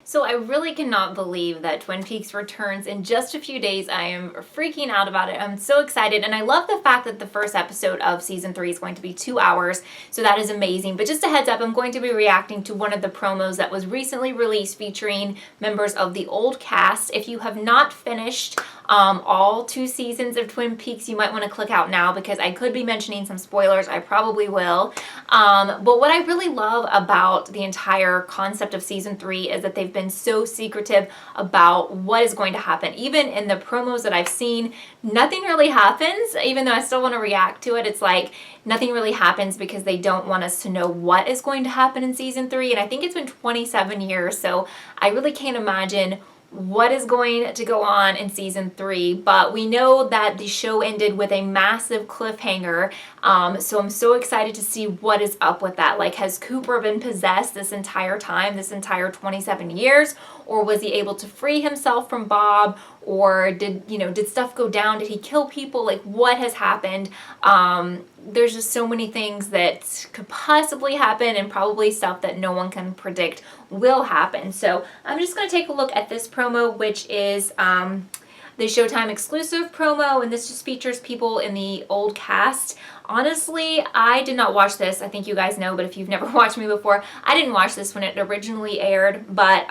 So I really cannot believe that Twin Peaks returns in just a few days. I am freaking out about it. I'm so excited, and I love the fact that the first episode of season 3 is going to be 2 hours, so that is amazing. But just a heads up, I'm going to be reacting to one of the promos that was recently released featuring members of the old cast. If you have not finished all 2 seasons of Twin Peaks, you might want to click out now because I could be mentioning some spoilers. I probably will. But what I really love about the entire concept of season 3 is that they've been so secretive about what is going to happen. Even in the promos that I've seen, nothing really happens. Even though I still want to react to it, it's like nothing really happens because they don't want us to know what is going to happen in season 3. And I think it's been 27 years, so I really can't imagine what is going to go on in season 3, but we know that the show ended with a massive cliffhanger, so I'm so excited to see what is up with that. Like, has Cooper been possessed this entire time, this entire 27 years, or was he able to free himself from Bob, or did stuff go down? Did he kill people? Like, what has happened? There's just so many things that could possibly happen, and probably stuff that no one can predict will happen. So I'm just going to take a look at this promo, which is the Showtime exclusive promo, and this just features people in the old cast. Honestly, I did not watch this. I think you guys know, but if you've never watched me before, I didn't watch this when it originally aired, but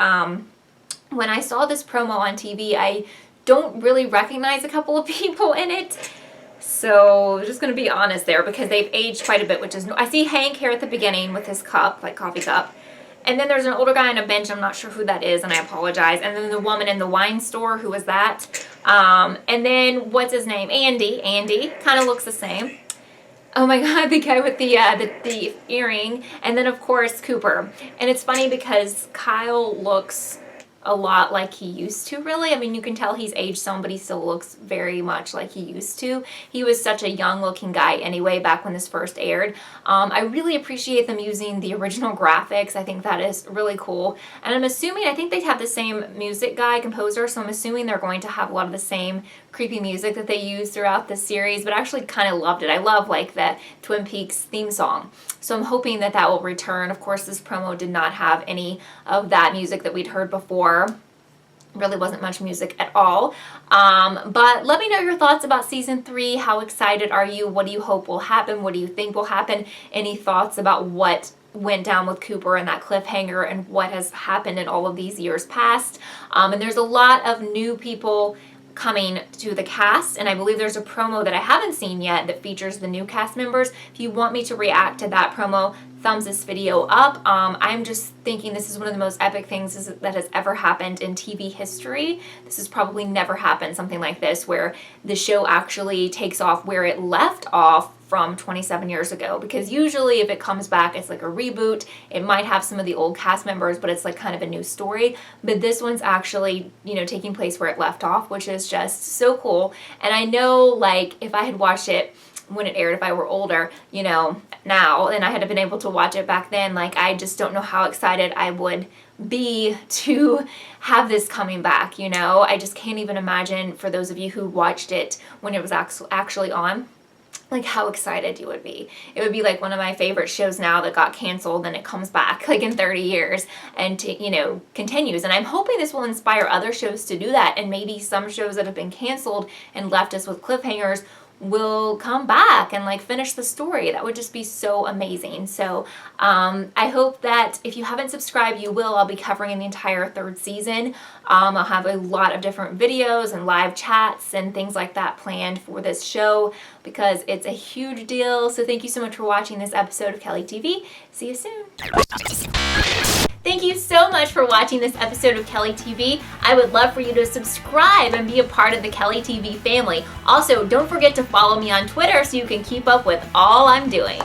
when I saw this promo on TV, I don't really recognize a couple of people in it. So just going to be honest there, because they've aged quite a bit, which is, I see Hank here at the beginning with his cup, like coffee cup. And then there's an older guy on a bench. I'm not sure who that is, and I apologize. And then the woman in the wine store, who is that? And then what's his name? Andy. Andy kind of looks the same. Oh my God, the guy with the earring. And then of course Cooper. And it's funny because Kyle looks a lot like he used to, really. I mean, you can tell he's aged some, but he still looks very much like he used to. He was such a young looking guy anyway back when this first aired. I really appreciate them using the original graphics. I think that is really cool. And I'm assuming, I think they have the same music guy, composer, so I'm assuming they're going to have a lot of the same creepy music that they use throughout the series, but I actually kind of loved it. I love like the Twin Peaks theme song. So I'm hoping that that will return. Of course, this promo did not have any of that music that we'd heard before. Really wasn't much music at all. But let me know your thoughts about season 3. How excited are you? What do you hope will happen? What do you think will happen? Any thoughts about what went down with Cooper and that cliffhanger and what has happened in all of these years past? And there's a lot of new people coming to the cast, and I believe there's a promo that I haven't seen yet that features the new cast members. If you want me to react to that promo, thumbs this video up. I'm just thinking this is one of the most epic things that has ever happened in TV history. This has probably never happened, something like this, where the show actually takes off where it left off from 27 years ago, because usually if it comes back, it's like a reboot. It might have some of the old cast members, but it's like kind of a new story. But this one's actually, taking place where it left off, which is just so cool. And I know, like, if I had watched it when it aired, if I were older, now, and I had been able to watch it back then, like, I just don't know how excited I would be to have this coming back, I just can't even imagine, for those of you who watched it when it was actually on, like how excited you would be. It would be like one of my favorite shows now that got canceled and it comes back like in 30 years and continues. And I'm hoping this will inspire other shows to do that, and maybe some shows that have been canceled and left us with cliffhangers will come back and like finish the story. That would just be so amazing. So I hope that if you haven't subscribed, you will. I'll be covering the entire 3rd season. I'll have a lot of different videos and live chats and things like that planned for this show because it's a huge deal. So thank you so much for watching this episode of KELLIETV. See you soon. Thank you so much for watching this episode of KELLIETV. I would love for you to subscribe and be a part of the KELLIETV family. Also, don't forget to follow me on Twitter so you can keep up with all I'm doing.